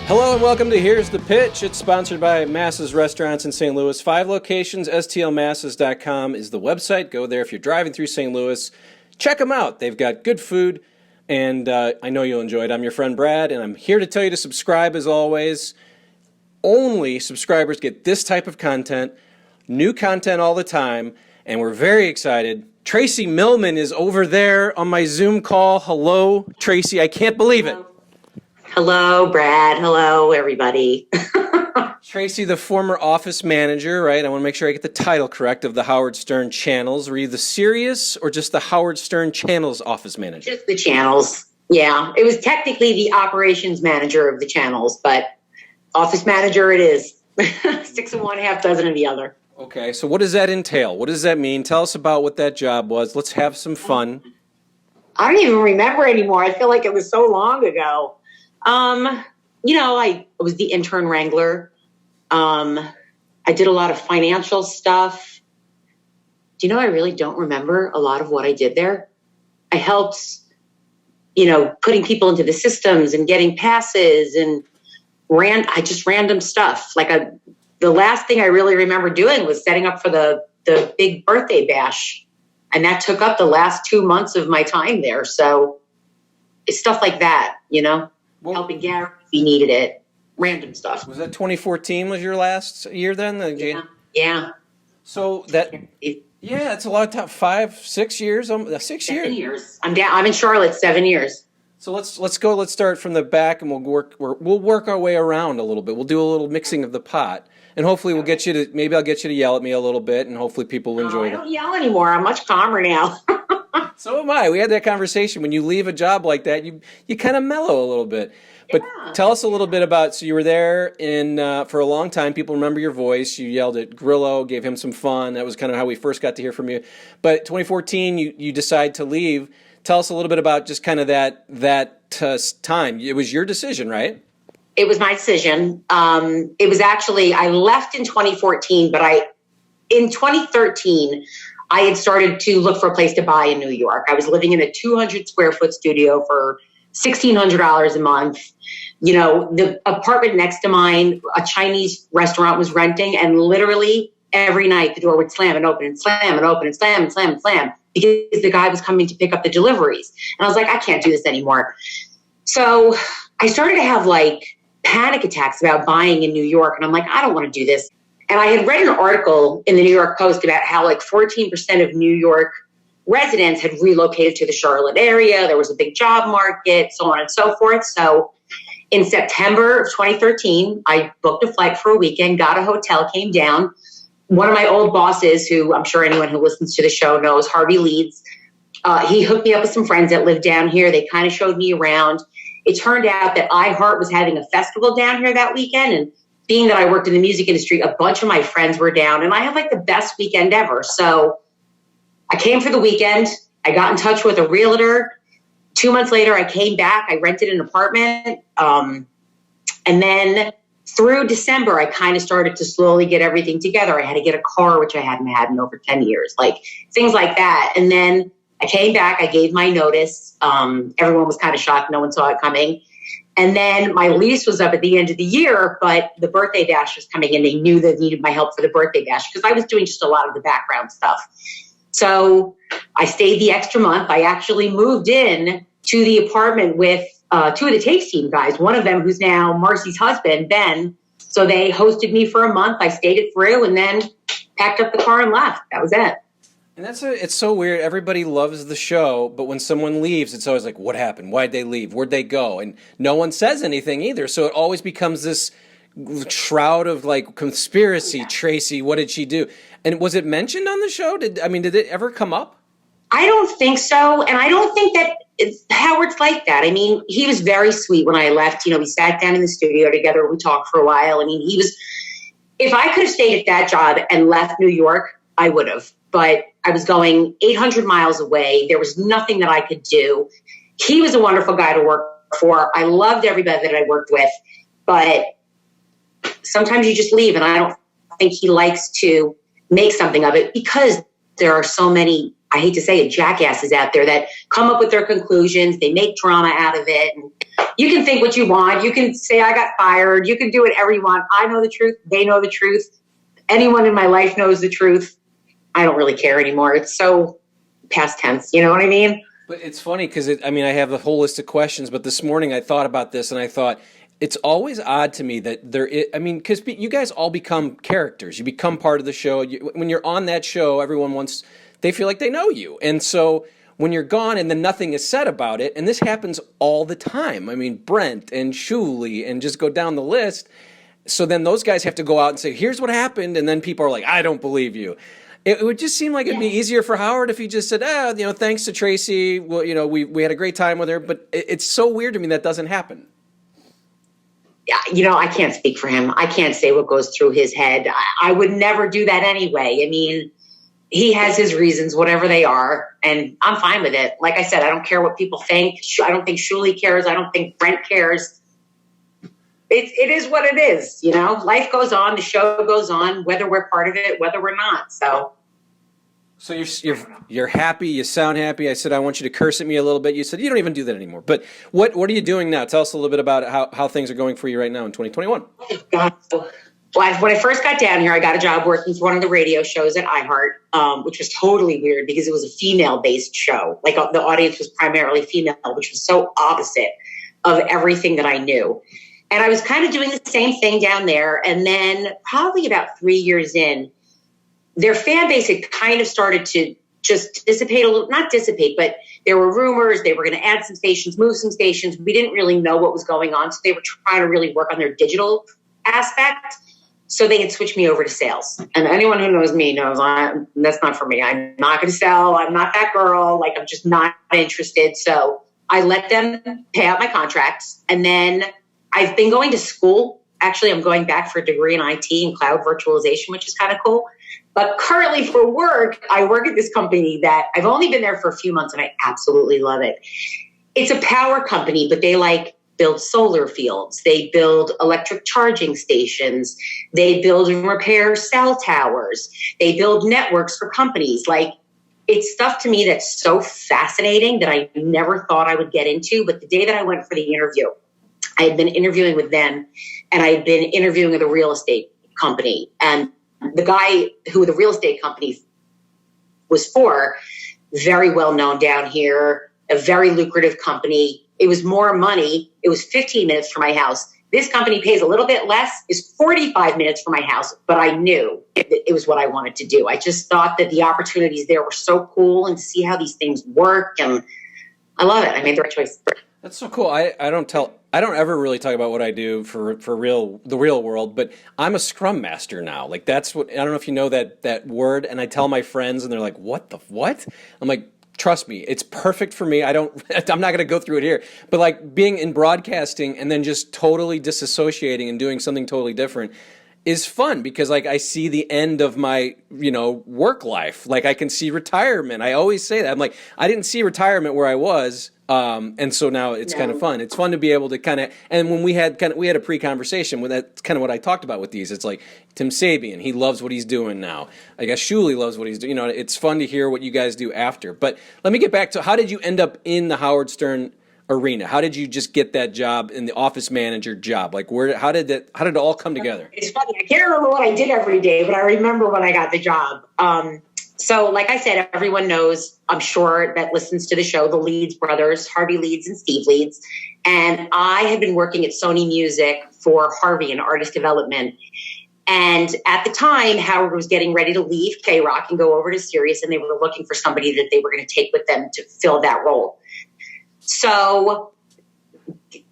Hello and welcome to Here's the Pitch. It's sponsored by Masses Restaurants in St. Louis. 5 locations, stlmasses.com is the website. Go there if you're driving through St. Louis. Check them out. They've got good food, and I know you'll enjoy it. I'm your friend Brad, and I'm here to tell you to subscribe as always. Only subscribers get this type of content, new content all the time, and we're very excited. Tracey Millman is over there on my Zoom call. Hello, Tracey. I can't believe it. Hello, Brad. Hello, everybody. Tracey, the former office manager, right? I want to make sure I get the title correct, of the Howard Stern channels. Were you the Sirius or just the Howard Stern channels office manager? Just the channels. Yeah. It was technically the operations manager of the channels, but office manager it is. 6 of one, half dozen of the other. Okay. So what does that entail? What does that mean? Tell us about what that job was. Let's have some fun. I don't even remember anymore. I feel like it was so long ago. I was the intern wrangler. I did a lot of financial stuff. Do you know, I really don't remember a lot of what I did there. I helped, putting people into the systems and getting passes and just random stuff. The last thing I really remember doing was setting up for the big birthday bash. And that took up the last 2 months of my time there. So it's stuff like that, Well, helping Gary if he needed it. Random stuff. Was that 2014 was your last year then? Yeah. So it's a lot of time. 5, 6 years, 6 years. 7 years. I'm in Charlotte 7 years. So let's go. Let's start from the back, and we'll work our way around a little bit. We'll do a little mixing of the pot, and hopefully I'll get you to yell at me a little bit, and hopefully people will enjoy it. I don't yell anymore. I'm much calmer now. So am I. We had that conversation. When you leave a job like that, you kind of mellow a little bit. But Tell us a little bit about, so you were there for a long time. People remember your voice. You yelled at Grillo, gave him some fun. That was kind of how we first got to hear from you. But 2014, you decide to leave. Tell us a little bit about just kind of that time. It was your decision, right? It was my decision. It was actually, I left in 2014, but in 2013, I had started to look for a place to buy in New York. I was living in a 200 square foot studio for $1,600 a month. The apartment next to mine, a Chinese restaurant was renting, and literally every night the door would slam and open and slam and open and slam and slam and slam because the guy was coming to pick up the deliveries. And I was like, I can't do this anymore. So I started to have panic attacks about buying in New York. And I'm like, I don't want to do this. And I had read an article in the New York Post about how 14% of New York residents had relocated to the Charlotte area. There was a big job market, so on and so forth. So in September of 2013, I booked a flight for a weekend, got a hotel, came down. One of my old bosses, who I'm sure anyone who listens to the show knows, Harvey Leeds, he hooked me up with some friends that lived down here. They kind of showed me around. It turned out that iHeart was having a festival down here that weekend, and being that I worked in the music industry, a bunch of my friends were down, and I had the best weekend ever. So I came for the weekend. I got in touch with a realtor. 2 months later, I came back. I rented an apartment. And then through December, I kind of started to slowly get everything together. I had to get a car, which I hadn't had in over 10 years, things like that. And then I came back. I gave my notice. Everyone was kind of shocked. No one saw it coming. And then my lease was up at the end of the year, but the birthday bash was coming in. They knew they needed my help for the birthday bash because I was doing just a lot of the background stuff. So I stayed the extra month. I actually moved in to the apartment with 2 of the Takes team guys, one of them who's now MARCI's husband, Ben. So they hosted me for a month. I stayed it through and then packed up the car and left. That was it. And it's so weird. Everybody loves the show, but when someone leaves, it's always like, what happened? Why'd they leave? Where'd they go? And no one says anything either. So it always becomes this shroud of conspiracy. Tracey, what did she do? And was it mentioned on the show? Did it ever come up? I don't think so. And I don't think that Howard's like that. I mean, he was very sweet when I left. We sat down in the studio together. We talked for a while. I mean, if I could have stayed at that job and left New York, I would have. But I was going 800 miles away. There was nothing that I could do. He was a wonderful guy to work for. I loved everybody that I worked with. But sometimes you just leave. And I don't think he likes to make something of it because there are so many, I hate to say it, jackasses out there that come up with their conclusions. They make drama out of it. And You can think what you want. You can say I got fired. You can do whatever you want. I know the truth. They know the truth. Anyone in my life knows the truth. I don't really care anymore. It's so past tense. You know what I mean? But it's funny because, I have a whole list of questions, but this morning I thought about this and I thought, it's always odd to me that because you guys all become characters. You become part of the show. When you're on that show, they feel like they know you. And so when you're gone and then nothing is said about it, and this happens all the time. Brent and Shuli and just go down the list. So then those guys have to go out and say, here's what happened. And then people are like, I don't believe you. It would just seem like it'd be easier for Howard if he just said, thanks to Tracey. Well, we had a great time with her. But it's so weird to me that doesn't happen. I can't speak for him. I can't say what goes through his head. I would never do that anyway. He has his reasons, whatever they are, and I'm fine with it. Like I said, I don't care what people think. I don't think Shuli cares. I don't think Brent cares. It is what it is. Life goes on. The show goes on, whether we're part of it, whether we're not. So you're happy. You sound happy. I said I want you to curse at me a little bit. You said you don't even do that anymore. But what are you doing now? Tell us a little bit about how things are going for you right now in 2021. God. Well, when I first got down here, I got a job working for one of the radio shows at iHeart, which was totally weird because it was a female-based show. Like the audience was primarily female, which was so opposite of everything that I knew. And I was kind of doing the same thing down there. And then probably about 3 years in, their fan base had kind of started to just dissipate a little, not dissipate, but there were rumors they were going to add some stations, move some stations. We didn't really know what was going on. So they were trying to really work on their digital aspect. So they had switched me over to sales. And anyone who knows me knows that's not for me. I'm not going to sell. I'm not that girl. I'm just not interested. So I let them pay out my contracts. And then I've been going to school. Actually, I'm going back for a degree in IT and cloud virtualization, which is kind of cool. But currently for work, I work at this company that I've only been there for a few months and I absolutely love it. It's a power company, but they build solar fields. They build electric charging stations. They build and repair cell towers. They build networks for companies. It's stuff to me that's so fascinating that I never thought I would get into. But the day that I went for the interview, I had been interviewing with them and I had been interviewing with a real estate company. And the guy who the real estate company was for, very well known down here, a very lucrative company. It was more money. It was 15 minutes from my house. This company pays a little bit less, is 45 minutes from my house, but I knew it was what I wanted to do. I just thought that the opportunities there were so cool and to see how these things work. And I love it. I made the right choice. That's so cool. I don't ever really talk about what I do for the real world, but I'm a scrum master now. That's what, I don't know if you know that word, and I tell my friends and they're like, what the what? I'm like, trust me, it's perfect for me. I'm not going to go through it here, but being in broadcasting and then just totally disassociating and doing something totally different is fun because I see the end of my, work life. I can see retirement. I always say that. I'm like, I didn't see retirement where I was. And so now it's kind of fun. It's fun to be able to and when we had a pre-conversation with that's kind of what I talked about with these. It's like Tim Sabian, he loves what he's doing now. I guess Shuli loves what he's doing. It's fun to hear what you guys do after. But let me get back to how did you end up in the Howard Stern arena? How did you just get that job in the office manager job? How did it all come together? It's funny. I can't remember what I did every day, but I remember when I got the job. So like I said, everyone knows, I'm sure, that listens to the show, the Leeds brothers, Harvey Leeds and Steve Leeds. And I had been working at Sony Music for Harvey in artist development. And at the time, Howard was getting ready to leave K-Rock and go over to Sirius, and they were looking for somebody that they were going to take with them to fill that role. So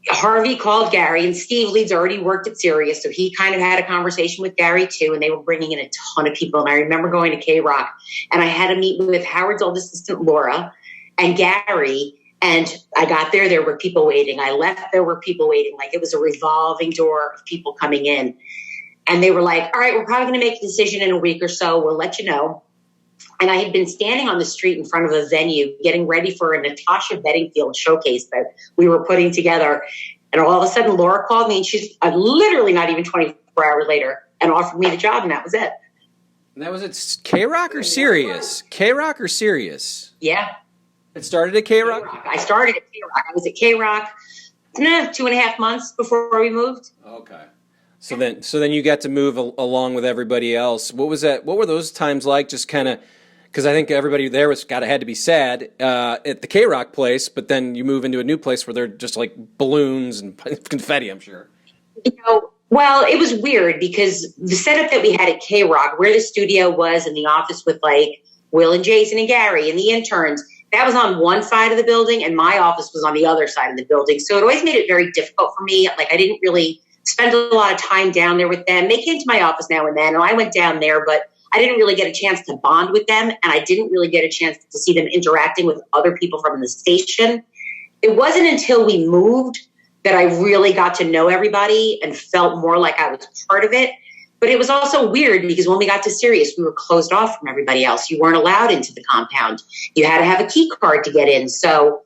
Harvey called Gary, and Steve Leeds already worked at Sirius, so he kind of had a conversation with Gary too, and they were bringing in a ton of people. And I remember going to K-Rock, and I had a meet with Howard's old assistant, Laura, and Gary, and I got there were people waiting. I left, there were people waiting. It was a revolving door of people coming in. And they were like, all right, we're probably going to make a decision in a week or so. We'll let you know. And I had been standing on the street in front of a venue getting ready for a Natasha Bedingfield showcase that we were putting together. And all of a sudden, Laura called me, and she's literally not even 24 hours later, and offered me the job, and that was it. And that was at K-Rock or Sirius? K-Rock or Sirius? Yeah. It started at K-Rock? I started at K-Rock. I was at K-Rock. 2.5 months before we moved. Okay. So then you got to move along with everybody else. What was that? What were those times like? Just kind of, because I think everybody there had to be sad at the K-Rock place, but then you move into a new place where they're just like balloons and confetti, I'm sure. Well, it was weird because the setup that we had at K-Rock, where the studio was and the office with like Will and Jason and Gary and the interns, that was on one side of the building and my office was on the other side of the building. So it always made it very difficult for me. Like I didn't really spend a lot of time down there with them. They came to my office now and then, and I went down there, but I didn't really get a chance to bond with them. And I didn't really get a chance to see them interacting with other people from the station. It wasn't until we moved that I really got to know everybody and felt more like I was part of it. But it was also weird because when we got to Sirius, we were closed off from everybody else. You weren't allowed into the compound. You had to have a key card to get in. So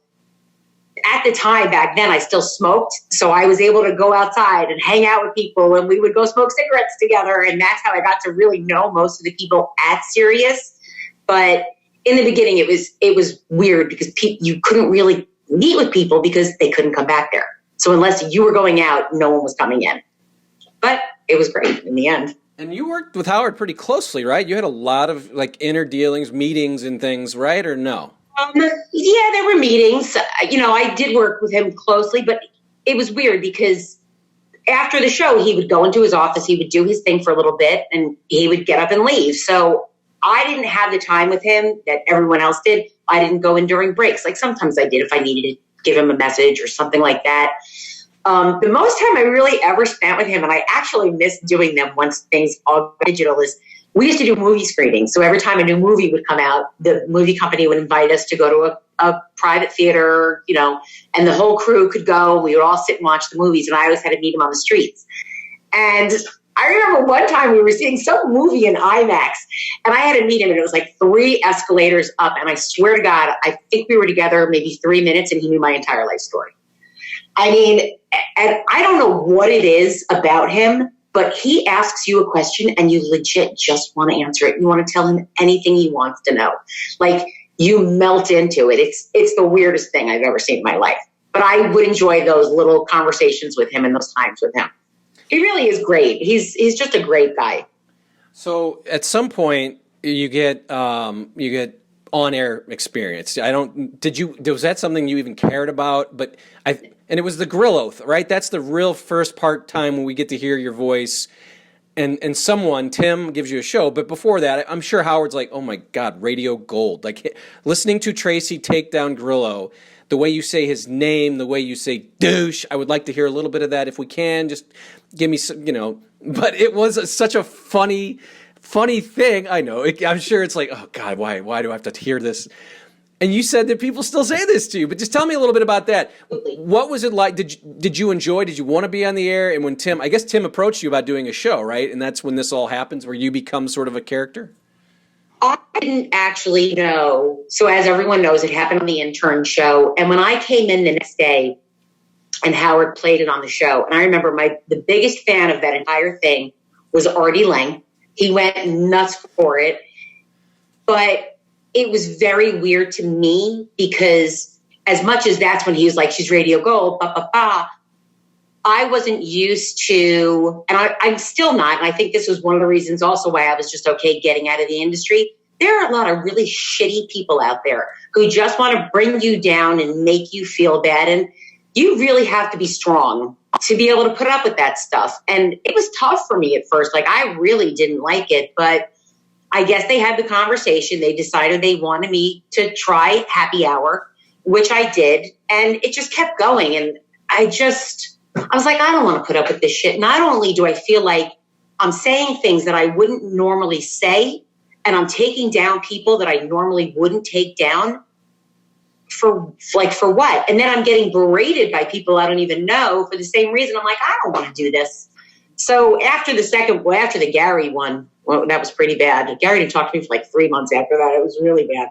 at the time back then, I still smoked. So I was able to go outside and hang out with people and we would go smoke cigarettes together. And that's how I got to really know most of the people at Sirius. But in the beginning, it was weird because you couldn't really meet with people because they couldn't come back there. So unless you were going out, no one was coming in. But it was great in the end. And you worked with Howard pretty closely, right? You had a lot of like inner dealings, meetings and things, right? Or no? Yeah, there were meetings. I did work with him closely, but it was weird because after the show, he would go into his office, he would do his thing for a little bit, and he would get up and leave. So I didn't have the time with him that everyone else did. I didn't go in during breaks. Like sometimes I did if I needed to give him a message or something like that. The most time I really ever spent with him, and I actually miss doing them once things all digital, is we used to do movie screenings. So every time a new movie would come out, the movie company would invite us to go to a private theater, and the whole crew could go. We would all sit and watch the movies, and I always had to meet him on the streets. And I remember one time we were seeing some movie in IMAX, and I had to meet him, and it was like 3 escalators up. And I swear to God, I think we were together maybe 3 minutes, and he knew my entire life story. I mean, and I don't know what it is about him, but he asks you a question and you legit just want to answer it. You want to tell him anything he wants to know. Like you melt into it. It's the weirdest thing I've ever seen in my life. But I would enjoy those little conversations with him and those times with him. He really is great. He's just a great guy. So at some point you get on-air experience. Was that something you even cared about? And it was the Grillo, right? That's the real first time when we get to hear your voice and Tim gives you a show. But before that, I'm sure Howard's like, oh my God, radio gold. Like listening to Tracey take down Grillo, the way you say his name, the way you say douche, I would like to hear a little bit of that if we can. Just give me some, but it was such a funny thing. I know. I'm sure it's like, oh God, why do I have to hear this? And you said that people still say this to you, but just tell me a little bit about that. What was it like? Did you enjoy? Did you want to be on the air? And when Tim approached you about doing a show, right? And that's when this all happens, where you become sort of a character? I didn't actually know. So as everyone knows, it happened on the intern show. And when I came in the next day and Howard played it on the show, and I remember the biggest fan of that entire thing was Artie Lange. He went nuts for it. But it was very weird to me because as much as that's when he was like, she's radio gold, I wasn't used to, and I'm still not, and I think this was one of the reasons also why I was just okay getting out of the industry. There are a lot of really shitty people out there who just want to bring you down and make you feel bad. And you really have to be strong to be able to put up with that stuff. And it was tough for me at first. Like I really didn't like it, but I guess they had the conversation. They decided they wanted me to try happy hour, which I did. And it just kept going. And I was like, I don't want to put up with this shit. Not only do I feel like I'm saying things that I wouldn't normally say, and I'm taking down people that I normally wouldn't take down for what? And then I'm getting berated by people I don't even know for the same reason. I'm like, I don't want to do this. So after the Gary one, well, that was pretty bad. Gary didn't talk to me for like 3 months after that. It was really bad.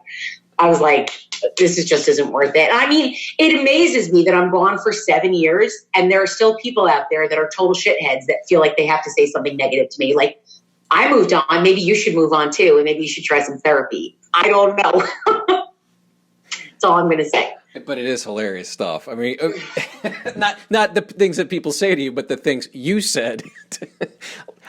I was like, just isn't worth it. I mean, it amazes me that I'm gone for 7 years and there are still people out there that are total shitheads that feel like they have to say something negative to me. Like, I moved on. Maybe you should move on too. And maybe you should try some therapy. I don't know. That's all I'm going to say. But it is hilarious stuff. I mean, not the things that people say to you, but the things you said.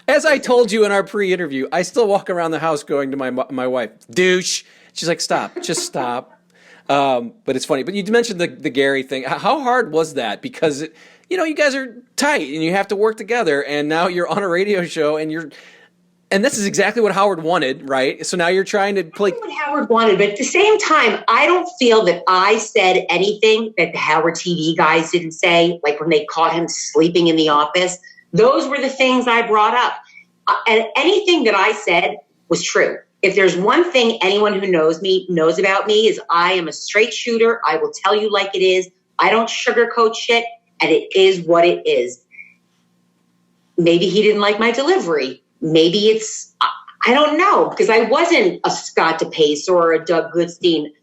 As I told you in our pre-interview, I still walk around the house going to my wife, douche. She's like, stop, just stop. But it's funny. But you mentioned the Gary thing. How hard was that? Because you guys are tight and you have to work together. And now you're on a radio show and this is exactly what Howard wanted, right? So now you're trying to play. What Howard wanted, but at the same time, I don't feel that I said anything that the Howard TV guys didn't say, like when they caught him sleeping in the office. Those were the things I brought up. And anything that I said was true. If there's one thing anyone who knows me knows about me is I am a straight shooter. I will tell you like it is. I don't sugarcoat shit, and it is what it is. Maybe he didn't like my delivery. Maybe it's, I don't know, because I wasn't a Scott DePace or a Doug Goodstein.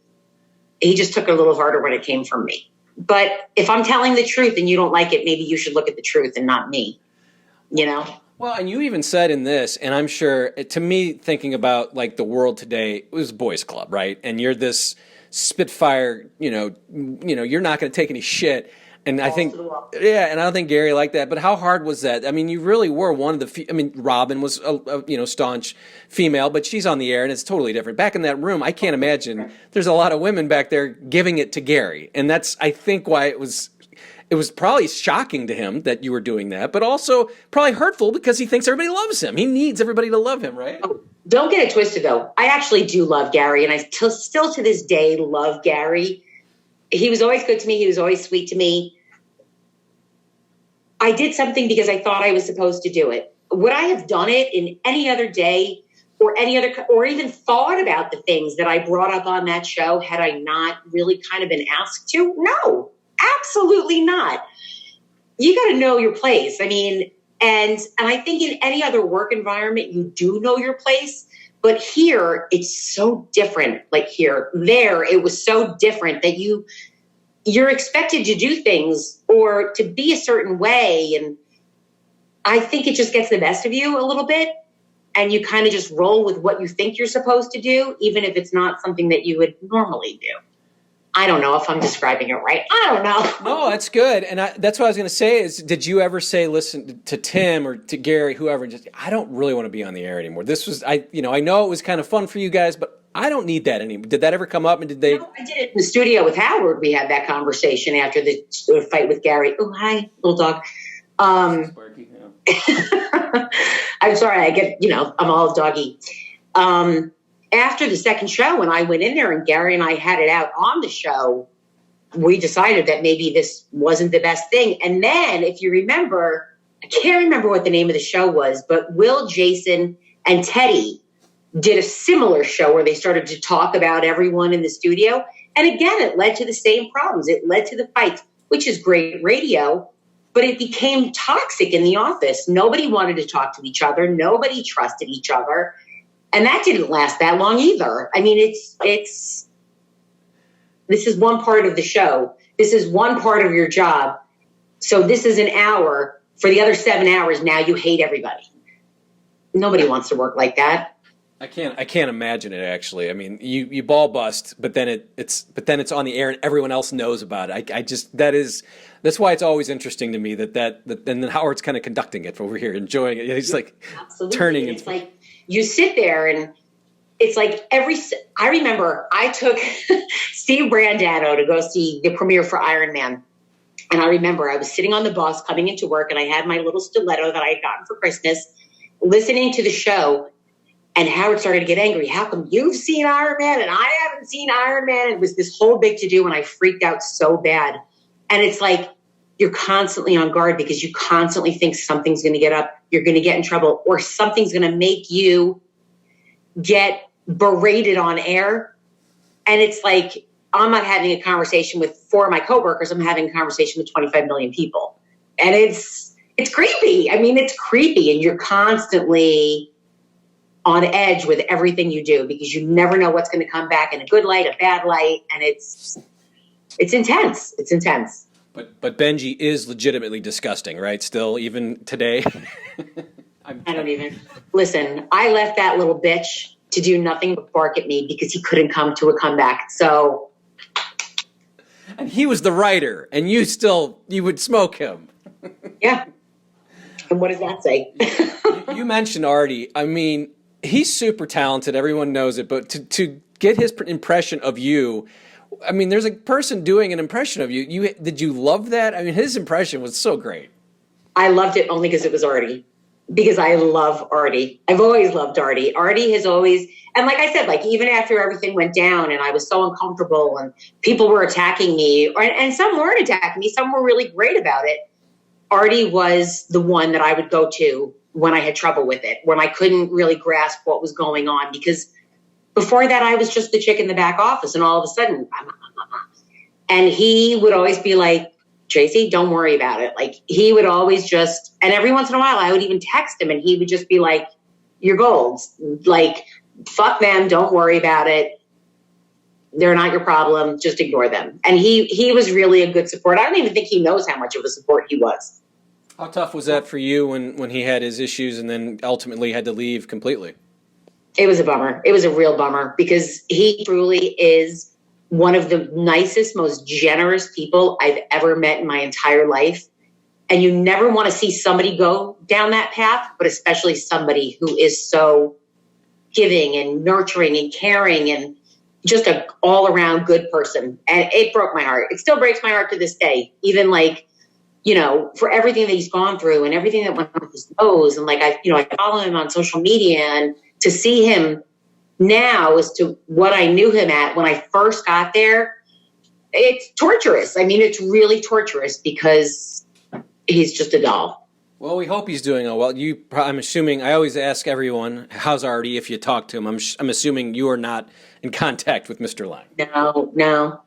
He just took it a little harder when it came from me. But if I'm telling the truth and you don't like it, maybe you should look at the truth and not me, Well, and you even said in this, and I'm sure, to me, thinking about like the world today, it was boys club, right? And you're this Spitfire, you're not going to take any shit. And I think, and I don't think Gary liked that. But how hard was that? I mean, you really were one of the. Robin was a staunch female, but she's on the air, and it's totally different. Back in that room, I can't imagine there's a lot of women back there giving it to Gary, and that's I think why it was. It was probably shocking to him that you were doing that, but also probably hurtful because he thinks everybody loves him. He needs everybody to love him, right? Oh, don't get it twisted, though. I actually do love Gary, and I still to this day love Gary. He was always good to me. He was always sweet to me. I did something because I thought I was supposed to do it. Would I have done it in any other day or even thought about the things that I brought up on that show had I not really kind of been asked to? No, absolutely not. You got to know your place. I mean, and I think in any other work environment, you do know your place. But here, it's so different. Like there, it was so different that you're expected to do things or to be a certain way. And I think it just gets the best of you a little bit. And you kind of just roll with what you think you're supposed to do, even if it's not something that you would normally do. I don't know if I'm describing it right. I don't know. No, that's good. And that's what I was going to say is, did you ever say, listen, to Tim or to Gary, whoever, just, I don't really want to be on the air anymore. This was, I know it was kind of fun for you guys, but I don't need that anymore. Did that ever come up? And did they? No, I did it in the studio with Howard. We had that conversation after the fight with Gary. Oh, hi, little dog. Sparky, yeah. I'm sorry. I get, I'm all doggy. After the second show, when I went in there and Gary and I had it out on the show, we decided that maybe this wasn't the best thing. And then, if you remember, I can't remember what the name of the show was, but Will, Jason, and Teddy did a similar show where they started to talk about everyone in the studio. And again, it led to the same problems. It led to the fights, which is great radio, but it became toxic in the office. Nobody wanted to talk to each other. Nobody trusted each other. And that didn't last that long either. I mean, this is one part of the show. This is one part of your job. So this is an hour. For the other 7 hours, now you hate everybody. Nobody wants to work like that. I can't imagine it, actually. I mean, you ball bust, but then it's on the air and everyone else knows about it. That's why it's always interesting to me that and then Howard's kind of conducting it over here, enjoying it. He's like absolutely. Turning. It's like you sit there and it's like I remember I took Steve Brandano to go see the premiere for Iron Man. And I remember I was sitting on the bus coming into work and I had my little stiletto that I had gotten for Christmas, listening to the show. And Howard started to get angry. How come you've seen Iron Man and I haven't seen Iron Man? It was this whole big to-do and I freaked out so bad. And it's like you're constantly on guard because you constantly think something's going to get up, you're going to get in trouble, or something's going to make you get berated on air. And it's like I'm not having a conversation with 4 of my coworkers. I'm having a conversation with 25 million people. And it's creepy. I mean, it's creepy. And you're constantly on edge with everything you do because you never know what's going to come back in a good light, a bad light, and it's intense. It's intense. But Benji is legitimately disgusting, right? Still, even today. I don't even listen. I left that little bitch to do nothing but bark at me because he couldn't come to a comeback. So And he was the writer, and you would smoke him. Yeah. And what does that say? You mentioned Artie. I mean, he's super talented. Everyone knows it. But to get his impression of you, I mean, there's a person doing an impression of you. Did you love that? I mean, his impression was so great. I loved it only because it was Artie. Because I love Artie. I've always loved Artie. Artie has always, and like I said, like even after everything went down and I was so uncomfortable and people were attacking me, and some weren't attacking me, some were really great about it. Artie was the one that I would go to when I had trouble with it, when I couldn't really grasp what was going on. Because before that, I was just the chick in the back office, and all of a sudden, and he would always be like, Tracey, don't worry about it. Like he would always just, and every once in a while I would even text him and he would just be like, you're gold. Like, fuck them. Don't worry about it. They're not your problem. Just ignore them. And he was really a good support. I don't even think he knows how much of a support he was. How tough was that for you when he had his issues and then ultimately had to leave completely? It was a bummer. It was a real bummer because he truly is one of the nicest, most generous people I've ever met in my entire life. And you never want to see somebody go down that path, but especially somebody who is so giving and nurturing and caring and just an all-around good person. And it broke my heart. It still breaks my heart to this day. Even like, you know, for everything that he's gone through and everything that went with his nose. And like, I follow him on social media, and to see him now as to what I knew him at when I first got there, it's torturous. I mean, it's really torturous because he's just a doll. Well, we hope he's doing well. I'm assuming, I always ask everyone, how's Artie if you talk to him? I'm assuming you are not in contact with Mr. Lange. No.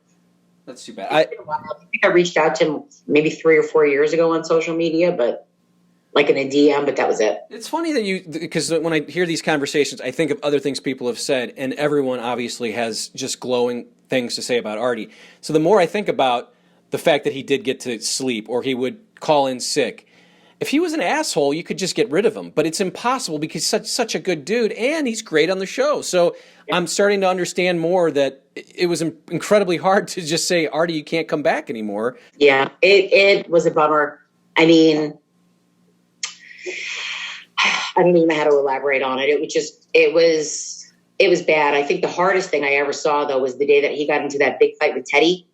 That's too bad. I think I reached out to him maybe 3 or 4 years ago on social media, but like in a DM, but that was it. It's funny that because when I hear these conversations, I think of other things people have said, and everyone obviously has just glowing things to say about Artie. So the more I think about the fact that he did get to sleep or he would call in sick, if he was an asshole, you could just get rid of him. But it's impossible because he's such a good dude, and he's great on the show. So yeah. I'm starting to understand more that it was incredibly hard to just say, Artie, you can't come back anymore. Yeah, it was a bummer. I mean, I don't even know how to elaborate on it. It was bad. I think the hardest thing I ever saw, though, was the day that he got into that big fight with Teddy.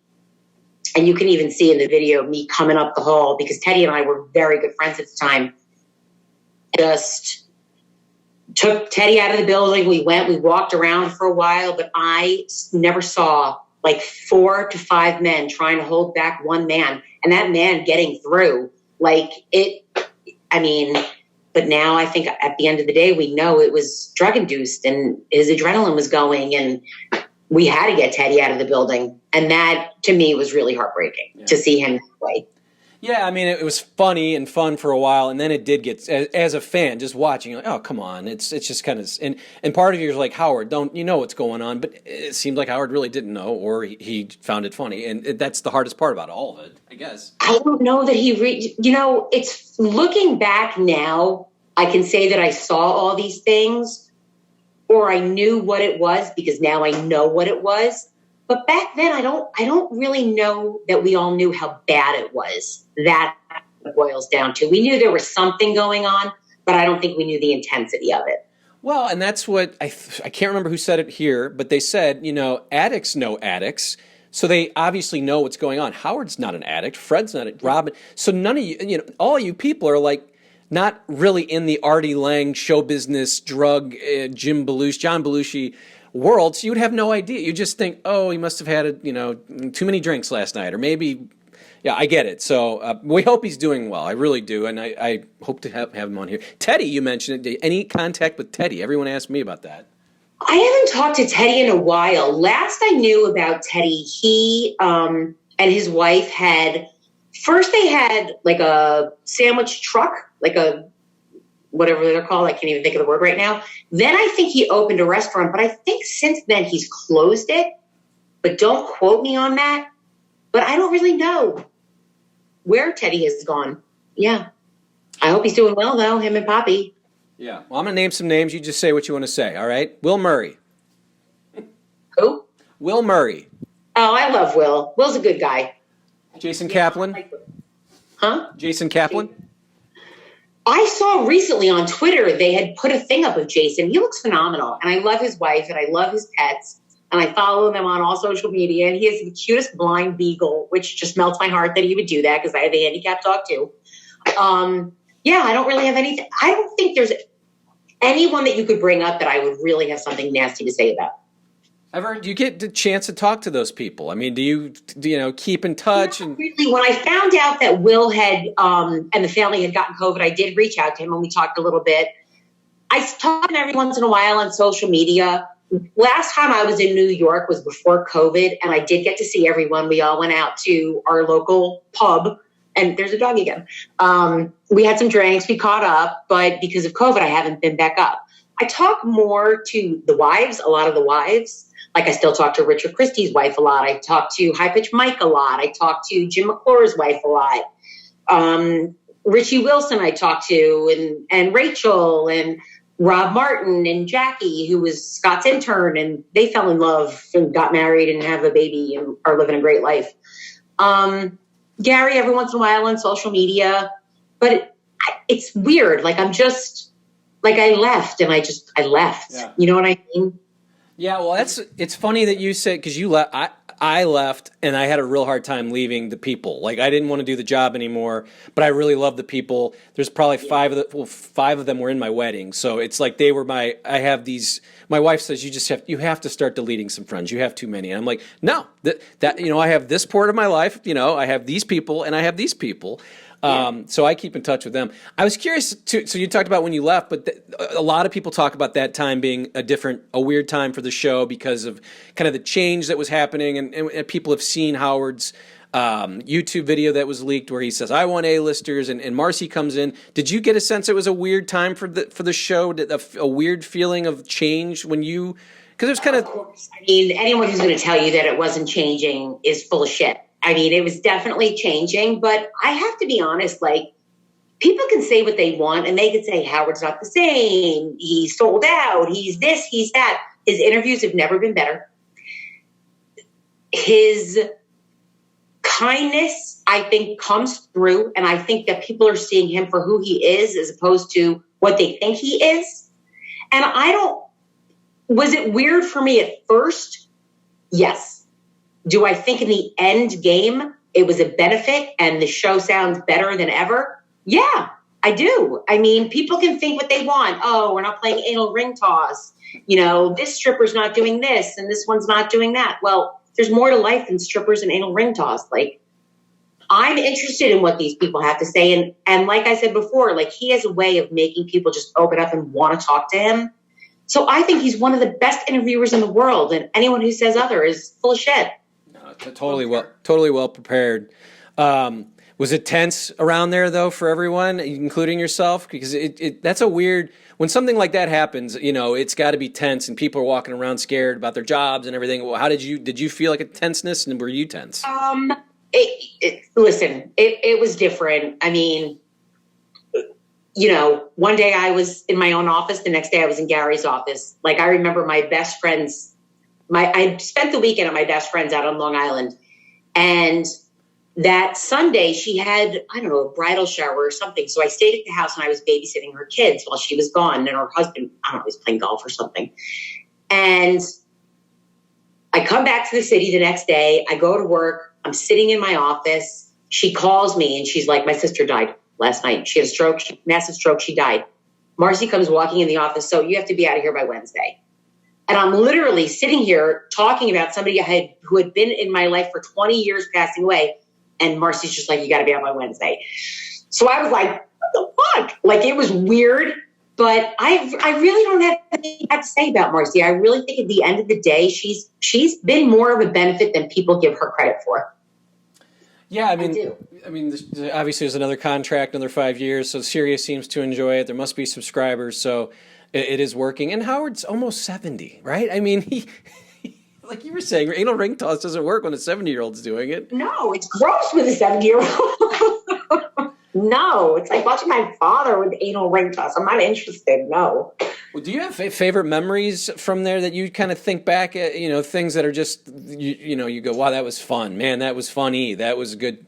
And you can even see in the video me coming up the hall, because Teddy and I were very good friends at the time. Just took Teddy out of the building. We walked around for a while, but I never saw like 4 to 5 men trying to hold back one man, and that man getting through. Like it, I mean, but now I think at the end of the day, we know it was drug induced and his adrenaline was going, and we had to get Teddy out of the building. And that, to me, was really heartbreaking to see him that way. Yeah, I mean, it was funny and fun for a while, and then it did get, as a fan, just watching, like, oh, come on. It's just kind of, and part of you is like, Howard, you know what's going on, but it seemed like Howard really didn't know, or he found it funny, and that's the hardest part about all of it, I guess. I don't know that it's looking back now, I can say that I saw all these things, or I knew what it was, because now I know what it was. But back then, I don't really know that we all knew how bad it was. That boils down to. We knew there was something going on, but I don't think we knew the intensity of it. Well, and that's what, I can't remember who said it here, but they said, addicts know addicts, so they obviously know what's going on. Howard's not an addict. Fred's not Robin. So none of you, all you people are like, not really in the Artie Lange show business, drug, John Belushi world, so you would have no idea. You just think, oh, he must have had too many drinks last night, or maybe, yeah, I get it. So we hope he's doing well. I really do, and I hope to have him on here. Teddy, you mentioned it. Any contact with Teddy? Everyone asked me about that. I haven't talked to Teddy in a while. Last I knew about Teddy, he and his wife had like a sandwich truck, like a whatever they're called. I can't even think of the word right now. Then I think he opened a restaurant, but I think since then he's closed it. But don't quote me on that. But I don't really know where Teddy has gone. Yeah. I hope he's doing well, though, him and Poppy. Yeah. Well, I'm going to name some names. You just say what you want to say, all right? Will Murray. Who? Will Murray. Oh, I love Will. Will's a good guy. Jason Kaplan? Huh? Jason Kaplan? I saw recently on Twitter they had put a thing up of Jason. He looks phenomenal. And I love his wife and I love his pets. And I follow them on all social media. And he has the cutest blind beagle, which just melts my heart that he would do that because I have a handicapped dog too. Yeah, I don't really have anything. I don't think there's anyone that you could bring up that I would really have something nasty to say about. Do you get the chance to talk to those people? I mean, do you keep in touch? And really, when I found out that Will had and the family had gotten COVID, I did reach out to him and we talked a little bit. I talk to him every once in a while on social media. Last time I was in New York was before COVID, and I did get to see everyone. We all went out to our local pub, and there's a dog again. We had some drinks, we caught up, but because of COVID, I haven't been back up. I talk more to the wives, a lot of the wives. Like I still talk to Richard Christie's wife a lot. I talk to High Pitch Mike a lot. I talk to Jim McClure's wife a lot. Richie Wilson I talk to, and Rachel, and Rob Martin, and Jackie, who was Scott's intern, and they fell in love and got married and have a baby and are living a great life. Gary every once in a while on social media, but it's weird. Like I'm just like I left and I left. Yeah. You know what I mean? Yeah, well, it's funny that you said, because you left. I left, and I had a real hard time leaving the people. Like I didn't want to do the job anymore, but I really loved the people. There's probably five of them were in my wedding, so it's like they were my. I have these. My wife says you have to start deleting some friends. You have too many, and I'm like, no, that I have this part of my life. I have these people, and I have these people. So I keep in touch with them. I was curious too. So you talked about when you left, but a lot of people talk about that time being a weird time for the show because of kind of the change that was happening, and people have seen Howard's YouTube video that was leaked where he says, "I want A-listers," and MARCI comes in. Did you get a sense it was a weird time for the show? A weird feeling of change when you? Because it was kind of. I mean, anyone who's going to tell you that it wasn't changing is full of shit. I mean, it was definitely changing, but I have to be honest, like, people can say what they want, and they could say Howard's not the same, he's sold out, he's this, he's that. His interviews have never been better. His kindness, I think, comes through, and I think that people are seeing him for who he is as opposed to what they think he is. And was it weird for me at first? Yes. Do I think in the end game it was a benefit and the show sounds better than ever? Yeah, I do. I mean, people can think what they want. Oh, we're not playing anal ring toss. This stripper's not doing this and this one's not doing that. Well, there's more to life than strippers and anal ring toss. Like, I'm interested in what these people have to say. And like I said before, like he has a way of making people just open up and want to talk to him. So I think he's one of the best interviewers in the world. And anyone who says other is full of shit. Totally well prepared. Was it tense around there though for everyone, including yourself? Because that's a weird when something like that happens. It's got to be tense, and people are walking around scared about their jobs and everything. How did you feel like a tenseness, and were you tense? Listen, it was different. I mean, one day I was in my own office, the next day I was in Gary's office. Like I remember my best friends. I spent the weekend at my best friend's out on Long Island. And that Sunday she had, I don't know, a bridal shower or something. So I stayed at the house and I was babysitting her kids while she was gone. And her husband, I don't know, was playing golf or something. And I come back to the city the next day. I go to work. I'm sitting in my office. She calls me and she's like, my sister died last night. She had a stroke, massive stroke. She died. MARCI comes walking in the office. So you have to be out of here by Wednesday. And I'm literally sitting here talking about somebody who had been in my life for 20 years passing away. And MARCI's just like, you got to be out by Wednesday. So I was like, what the fuck? Like, it was weird. But I really don't have anything to say about MARCI. I really think at the end of the day, she's been more of a benefit than people give her credit for. Yeah, I mean, obviously there's another contract, another 5 years. So Sirius seems to enjoy it. There must be subscribers. So it is working. And Howard's almost 70, right? I mean, he like you were saying, anal ring toss doesn't work when a 70-year-old's doing it. No, it's gross with a 70-year-old. No, it's like watching my father with anal ring toss. I'm not interested. No. Well, do you have favorite memories from there that you kind of think back at, things that are just, you go, wow, that was fun. Man, that was funny. That was good,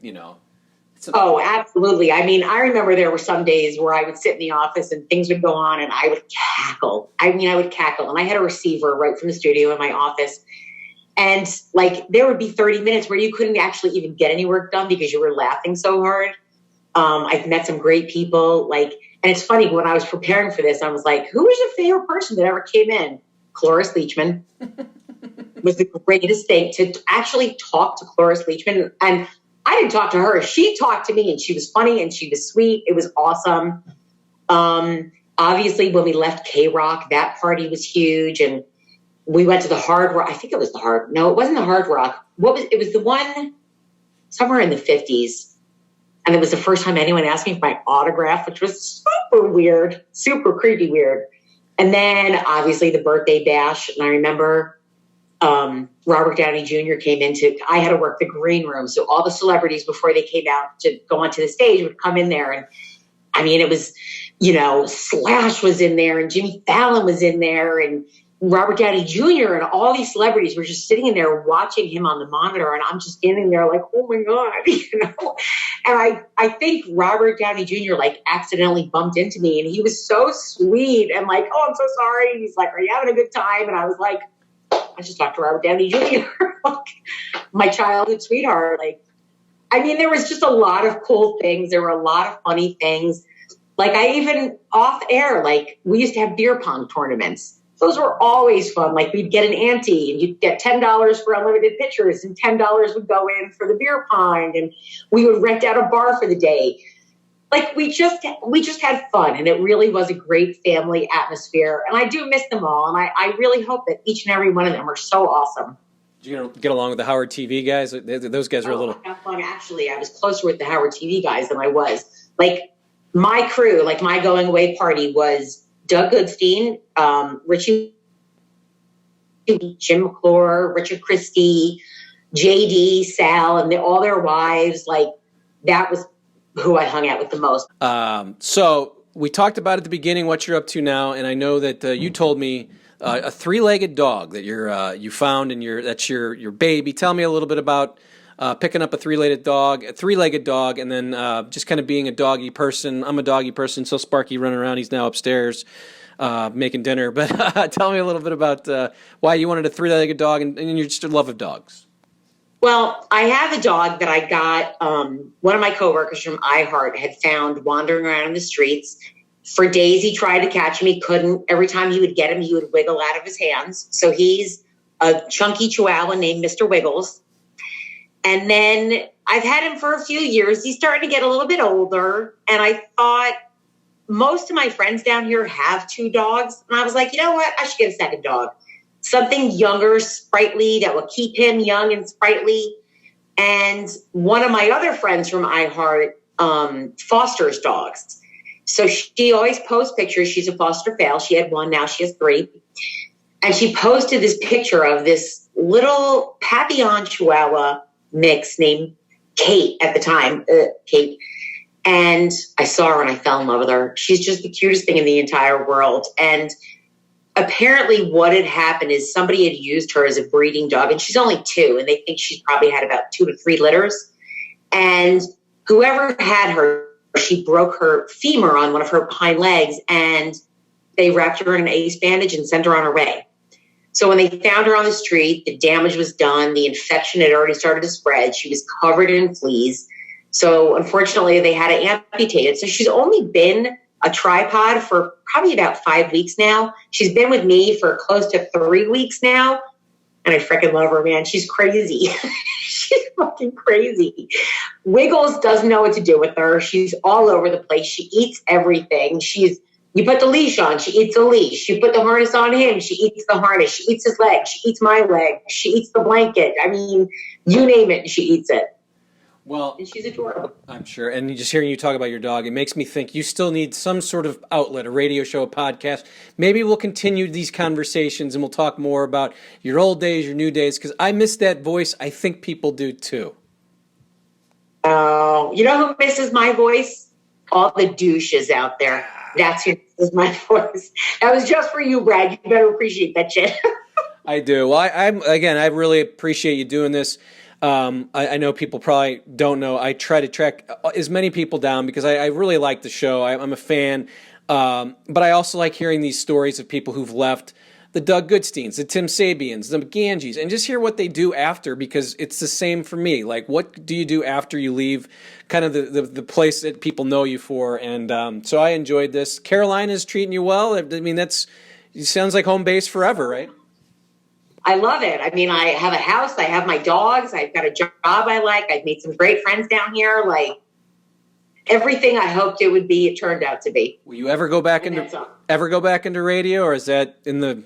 Oh, absolutely. I mean, I remember there were some days where I would sit in the office and things would go on and I would cackle. I would cackle. And I had a receiver right from the studio in my office. And like, there would be 30 minutes where you couldn't actually even get any work done because you were laughing so hard. I've met some great people. And it's funny, when I was preparing for this, I was like, who was your favorite person that ever came in? Cloris Leachman was the greatest thing, to actually talk to Cloris Leachman. And I didn't talk to her. She talked to me, and she was funny and she was sweet. It was awesome. Obviously, when we left K-Rock, that party was huge. And we went to the Hard Rock. I think it was the Hard. No, it wasn't the Hard Rock. It was the one somewhere in the 50s. And it was the first time anyone asked me for my autograph, which was super weird, super creepy weird. And then obviously the birthday bash. And I remember Robert Downey Jr. came I had to work the green room. So all the celebrities, before they came out to go onto the stage, would come in there. And I mean, it was, Slash was in there and Jimmy Fallon was in there and Robert Downey Jr. and all these celebrities were just sitting in there watching him on the monitor. And I'm just standing there like, oh my God, And I think Robert Downey Jr. accidentally bumped into me, and he was so sweet and like, oh, I'm so sorry. And he's like, are you having a good time? And I was like, I just talked to Robert Downey Jr., my childhood sweetheart. There was just a lot of cool things. There were a lot of funny things. I even off air, we used to have beer pong tournaments. Those were always fun. We'd get an ante and you'd get $10 for unlimited pitchers and $10 would go in for the beer pong, and we would rent out a bar for the day. We just had fun, and it really was a great family atmosphere. And I do miss them all. And I really hope that each and every one of them are so awesome. Did you get along with the Howard TV guys? Those guys were a little... I had fun. Actually, I was closer with the Howard TV guys than I was. My crew, my going away party was Doug Goodstein, Richie, Jim McClure, Richard Christie, JD, Sal, and all their wives. That was who I hung out with the most. So we talked about at the beginning what you're up to now, and I know that you told me a three-legged dog that you found, and that's your baby. Tell me a little bit about picking up a three-legged dog, and then just kind of being a doggy person. I'm a doggy person, so Sparky running around. He's now upstairs making dinner. But tell me a little bit about why you wanted a three-legged dog and your just love of dogs. Well, I have a dog that I got, one of my coworkers from iHeart had found wandering around in the streets. For days he tried to catch him, he couldn't. Every time he would get him, he would wiggle out of his hands. So he's a chunky Chihuahua named Mr. Wiggles. And then I've had him for a few years. He's starting to get a little bit older. And I thought, most of my friends down here have two dogs. And I was like, you know what? I should get a second dog. Something younger, sprightly, that will keep him young and sprightly. And one of my other friends from iHeart fosters dogs. So she always posts pictures. She's a foster fail. She had one, now she has three. And she posted this picture of this little Papillon Chihuahua mix named Kate at the time, Kate. And I saw her and I fell in love with her. She's just the cutest thing in the entire world. And apparently what had happened is somebody had used her as a breeding dog, and she's only 2, and they think she's probably had about 2 to 3 litters. And whoever had her, she broke her femur on one of her hind legs, and they wrapped her in an ace bandage and sent her on her way. So when they found her on the street, the damage was done. The infection had already started to spread. She was covered in fleas. So unfortunately, they had to amputate it. So she's only been a tripod for probably about 5 weeks now. She's been with me for close to 3 weeks now. And I freaking love her, man. She's crazy. She's fucking crazy. Wiggles doesn't know what to do with her. She's all over the place. She eats everything. You put the leash on, she eats the leash. You put the harness on him, she eats the harness. She eats his leg. She eats my leg. She eats the blanket. I mean, you name it, she eats it. Well, and she's adorable. I'm sure. And just hearing you talk about your dog, it makes me think you still need some sort of outlet, a radio show, a podcast. Maybe we'll continue these conversations and we'll talk more about your old days, your new days, because I miss that voice. I think people do too. Oh, you know who misses my voice? all the douches out there. That's who is my voice. That was just for you, Brad. You better appreciate that shit. I do. Well, I really appreciate you doing this. I know people probably don't know. I try to track as many people down because I really like the show. I'm a fan. But I also like hearing these stories of people who've left, the Doug Goodsteins, the Tim Sabians, the Ganges, and just hear what they do after, because it's the same for me. Like, what do you do after you leave kind of the place that people know you for? And so I enjoyed this. Carolina's treating you well. I mean, it sounds like home base forever, right? I love it. I mean, I have a house. I have my dogs. I've got a job I like. I've made some great friends down here. Like, everything I hoped it would be, it turned out to be. Will you ever go back into radio, or is that in the...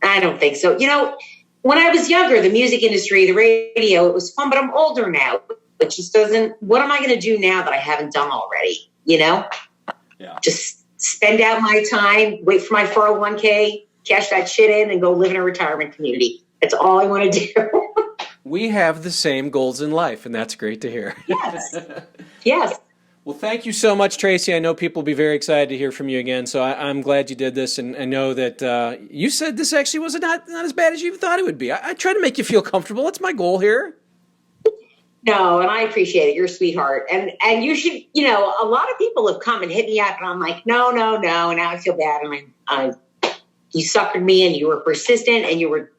I don't think so. You know, when I was younger, the music industry, the radio, it was fun, but I'm older now. It just doesn't, what am I going to do now that I haven't done already? You know? Yeah. Just spend out my time, wait for my 401k, cash that shit in, and go live in a retirement community. That's all I want to do. We have the same goals in life, and that's great to hear. Yes. Yes. Well, thank you so much, Tracey. I know people will be very excited to hear from you again, so I'm glad you did this, and I know that you said this actually was not as bad as you thought it would be. I try to make you feel comfortable. That's my goal here. No, and I appreciate it. You're a sweetheart. And you should, you know, a lot of people have come and hit me up, and I'm like, no, and now I feel bad, and you suckered me, and you were persistent, and you were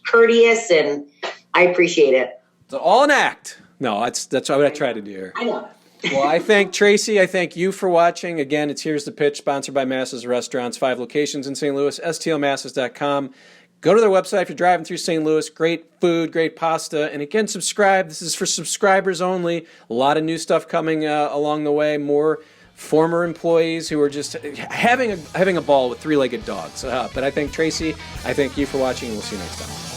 courteous, and I appreciate it. It's all an act. No, that's what I try to do here. I know. Well, I thank Tracey. I thank you for watching. Again, it's Here's the Pitch, sponsored by Masses Restaurants, 5 locations in St. Louis, stlmasses.com. Go to their website if you're driving through St. Louis. Great food, great pasta. And again, subscribe. This is for subscribers only. A lot of new stuff coming along the way. More former employees who are just having a ball with three-legged dogs. But I thank Tracey. I thank you for watching, and we'll see you next time.